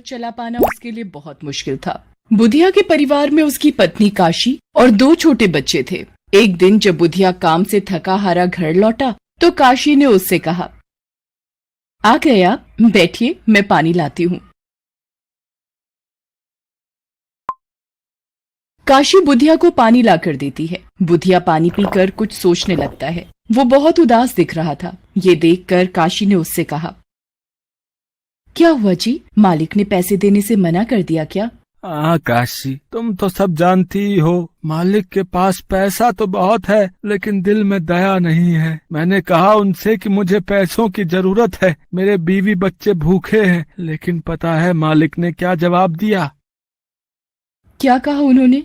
चला पाना उसके लिए बहुत मुश्किल था। बुधिया के परिवार में उसकी पत्नी काशी और 2 छोटे बच्चे थे। एक दिन जब बुधिया काम से थका हारा घर लौटा तो काशी ने उससे कहा, आ गए आप, बैठिए, मैं पानी लाती हूँ। काशी बुधिया को पानी लाकर देती है। बुधिया पानी पीकर कुछ सोचने लगता है। वो बहुत उदास दिख रहा था। ये देखकर काशी ने उससे कहा, क्या हुआ जी, मालिक ने पैसे देने से मना कर दिया क्या? हाँ काशी, तुम तो सब जानती ही हो, मालिक के पास पैसा तो बहुत है लेकिन दिल में दया नहीं है। मैंने कहा उनसे कि मुझे पैसों की जरूरत है, मेरे बीवी बच्चे भूखे हैं, लेकिन पता है मालिक ने क्या जवाब दिया? क्या कहा उन्होंने?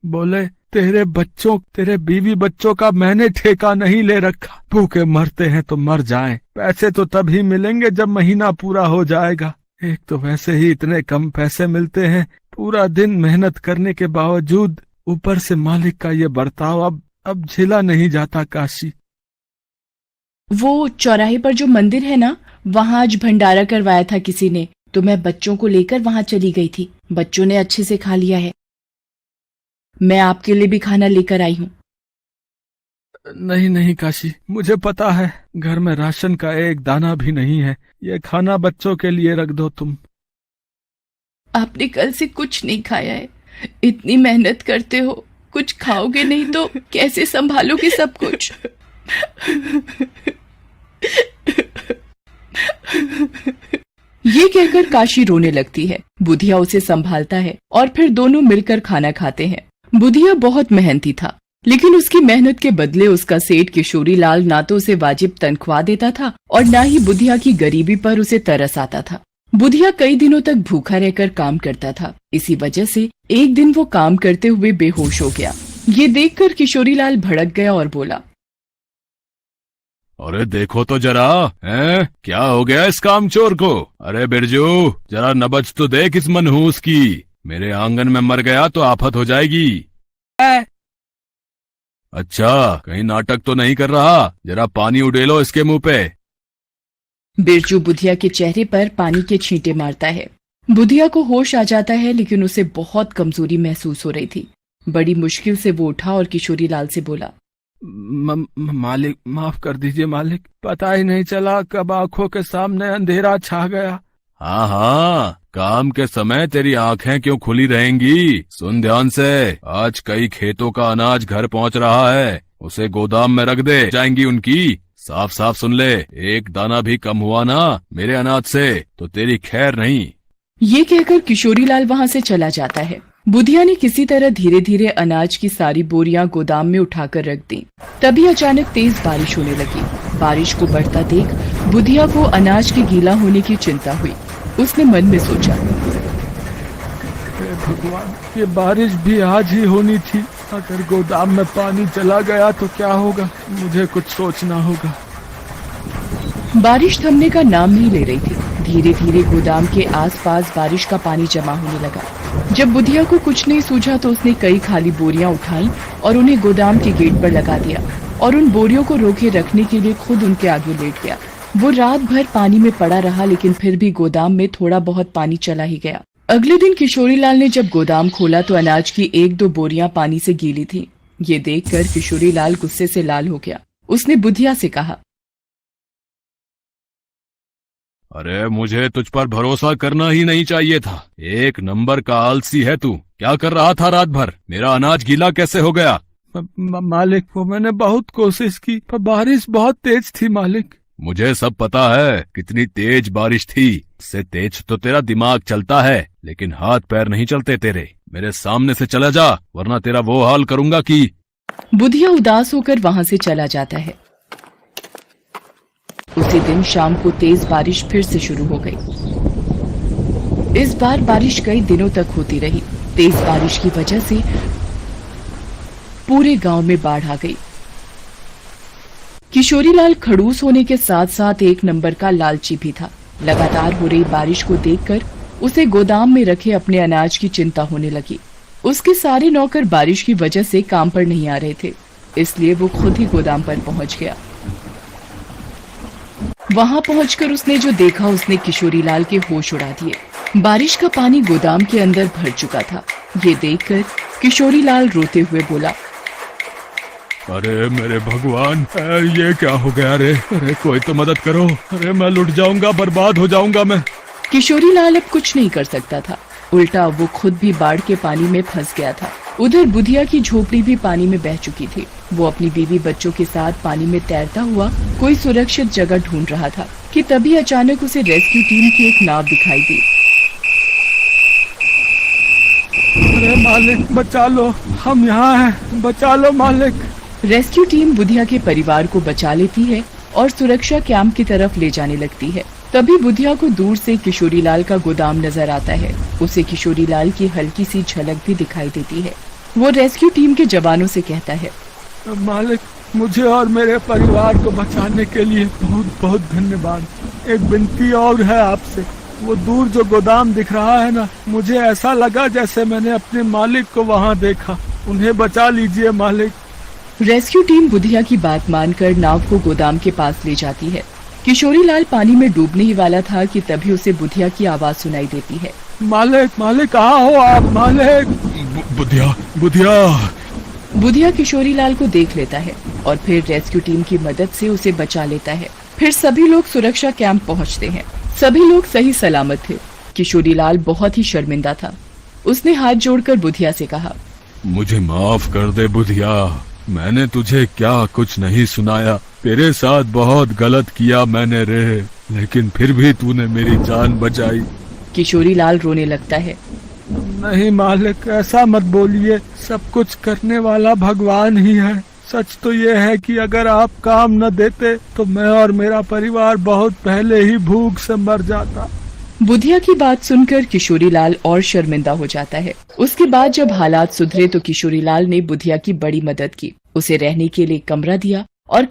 बोले, तेरे बीवी बच्चों का मैंने ठेका नहीं ले रखा, भूखे मरते हैं तो मर जाएं, पैसे तो तभी मिलेंगे जब महीना पूरा हो जाएगा। एक तो वैसे ही इतने कम पैसे मिलते हैं, पूरा दिन मेहनत करने के बावजूद ऊपर से मालिक का ये बर्ताव अब झेला नहीं जाता काशी। वो चौराहे पर जो मंदिर है ना, वहाँ आज भंडारा करवाया था किसी ने, तो मैं बच्चों को लेकर वहाँ चली गई थी। बच्चों ने अच्छे से खा लिया है। मैं आपके लिए भी खाना लेकर आई हूँ। नहीं काशी, मुझे पता है घर में राशन का एक दाना भी नहीं है, ये खाना बच्चों के लिए रख दो तुम। आपने कल से कुछ नहीं खाया है, इतनी मेहनत करते हो, कुछ खाओगे नहीं तो कैसे संभालोगे सब कुछ? ये कहकर काशी रोने लगती है। बुधिया उसे संभालता है और फिर दोनों मिलकर खाना खाते हैं। बुधिया बहुत मेहनती था, लेकिन उसकी मेहनत के बदले उसका सेठ किशोरी लाल ना तो उसे वाजिब तनख्वाह देता था और ना ही बुधिया की गरीबी पर उसे तरस आता था। बुधिया कई दिनों तक भूखा रहकर काम करता था। इसी वजह से एक दिन वो काम करते हुए बेहोश हो गया। ये देखकर किशोरी लाल भड़क गया और बोला, अरे देखो तो जरा, हैं? क्या हो गया इस कामचोर को? अरे बिरजू, जरा नबज तो देख इस मनहूस की, मेरे आंगन में मर गया तो आफत हो जाएगी। अच्छा, कहीं नाटक तो नहीं कर रहा? जरा पानी उड़ेलो इसके मुंह पे। बिरजू बुधिया के चेहरे पर पानी के छींटे मारता है। बुधिया को होश आ जाता है, लेकिन उसे बहुत कमजोरी महसूस हो रही थी। बड़ी मुश्किल से वो उठा और किशोरी लाल से बोला, मालिक, माफ कर दीजिए मालिक, पता ही नहीं चला कब आंखों के सामने अंधेरा छा गया। हाँ, काम के समय तेरी आंखें क्यों खुली रहेंगी? सुन ध्यान से, आज कई खेतों का अनाज घर पहुंच रहा है, उसे गोदाम में रख दे जाएंगी उनकी। साफ साफ सुन ले, एक दाना भी कम हुआ ना मेरे अनाज से तो तेरी खैर नहीं। ये कहकर किशोरी लाल वहाँ से चला जाता है। बुधिया ने किसी तरह धीरे धीरे अनाज की सारी बोरियां गोदाम में उठाकर रख दी। तभी अचानक तेज बारिश होने लगी। बारिश को बढ़ता देख बुधिया को अनाज के गीला होने की चिंता हुई। उसने मन में सोचा, हे भगवान, ये बारिश भी आज ही होनी थी। अगर गोदाम में पानी चला गया तो क्या होगा? मुझे कुछ सोचना होगा। बारिश थमने का नाम नहीं ले रही थी। धीरे धीरे गोदाम के आसपास बारिश का पानी जमा होने लगा। जब बुधिया को कुछ नहीं सूझा तो उसने कई खाली बोरियां उठाई और उन्हें गोदाम के गेट पर लगा दिया और उन बोरियों को रोके रखने के लिए खुद उनके आगे लेट गया। वो रात भर पानी में पड़ा रहा, लेकिन फिर भी गोदाम में थोड़ा बहुत पानी चला ही गया। अगले दिन किशोरी लाल ने जब गोदाम खोला तो अनाज की 1-2 बोरियां पानी से गीली थी। ये देखकर किशोरी लाल गुस्से से लाल हो गया। उसने बुधिया से कहा, अरे मुझे तुझ पर भरोसा करना ही नहीं चाहिए था। एक नंबर का आलसी है तू। क्या कर रहा था रात भर? मेरा अनाज गीला कैसे हो गया? मालिक, वो मैंने बहुत कोशिश की पर बारिश बहुत तेज थी मालिक। मुझे सब पता है कितनी तेज बारिश थी। इससे तेज तो तेरा दिमाग चलता है, लेकिन हाथ पैर नहीं चलते तेरे। मेरे सामने से चला जा, वरना तेरा वो हाल करूंगा कि। बुधिया उदास होकर वहाँ से चला जाता है। उसी दिन शाम को तेज बारिश फिर से शुरू हो गई। इस बार बारिश कई दिनों तक होती रही। तेज बारिश की वजह से पूरे गांव में बाढ़ आ गई। किशोरी लाल खड़ूस होने के साथ साथ एक नंबर का लालची भी था। लगातार हो रही बारिश को देखकर उसे गोदाम में रखे अपने अनाज की चिंता होने लगी। उसके सारे नौकर बारिश की वजह से काम पर नहीं आ रहे थे, इसलिए वो खुद ही गोदाम पर पहुंच गया। वहां पहुंचकर उसने जो देखा उसने किशोरी लाल के होश उड़ा दिए। बारिश का पानी गोदाम के अंदर भर चुका था। ये देखकर किशोरीलाल रोते हुए बोला, अरे मेरे भगवान, ये क्या हो गया रे? अरे कोई तो मदद करो। अरे मैं लुट जाऊंगा, बर्बाद हो जाऊंगा मैं। किशोरीलाल अब कुछ नहीं कर सकता था। उल्टा वो खुद भी बाढ़ के पानी में फंस गया था। उधर बुधिया की झोपड़ी भी पानी में बह चुकी थी। वो अपनी बीवी बच्चों के साथ पानी में तैरता हुआ कोई सुरक्षित जगह ढूंढ रहा था कि तभी अचानक उसे रेस्क्यू टीम की एक नाव दिखाई दी। अरे मालिक बचा लो, हम यहाँ हैं, बचा लो मालिक। रेस्क्यू टीम बुधिया के परिवार को बचा लेती है और सुरक्षा कैंप की तरफ ले जाने लगती है। तभी बुधिया को दूर से किशोरीलाल का गोदाम नजर आता है। उसे किशोरीलाल की हल्की सी झलक भी दिखाई देती है। वो रेस्क्यू टीम के जवानों से कहता है, मालिक मुझे और मेरे परिवार को बचाने के लिए बहुत बहुत धन्यवाद। एक विनती और है आपसे, वो दूर जो गोदाम दिख रहा है ना, मुझे ऐसा लगा जैसे मैंने अपने मालिक को वहाँ देखा। उन्हें बचा लीजिए मालिक। रेस्क्यू टीम बुधिया की बात मानकर नाव को गोदाम के पास ले जाती है। किशोरीलाल पानी में डूबने ही वाला था कि तभी उसे बुधिया की आवाज सुनाई देती है, मालिक मालिक कहाँ हो आप मालिक? बुधिया बुधिया। बुधिया किशोरीलाल को देख लेता है और फिर रेस्क्यू टीम की मदद से उसे बचा लेता है। फिर सभी लोग सुरक्षा कैंप पहुंचते हैं। सभी लोग सही सलामत थे। किशोरीलाल बहुत ही शर्मिंदा था। उसने हाथ जोड़कर बुधिया से कहा, मुझे माफ कर दे बुधिया, मैंने तुझे क्या कुछ नहीं सुनाया। तेरे साथ बहुत गलत किया मैंने रे, लेकिन फिर भी तूने मेरी जान बचाई। किशोरीलाल रोने लगता है। नहीं मालिक, ऐसा मत बोलिए। सब कुछ करने वाला भगवान ही है। सच तो ये है कि अगर आप काम न देते तो मैं और मेरा परिवार बहुत पहले ही भूख से मर जाता। बुधिया की बात सुनकर किशोरीलाल और शर्मिंदा हो जाता है। उसके बाद जब हालात सुधरे तो किशोरीलाल ने बुधिया की बड़ी मदद की। उसे रहने के लिए कमरा दिया और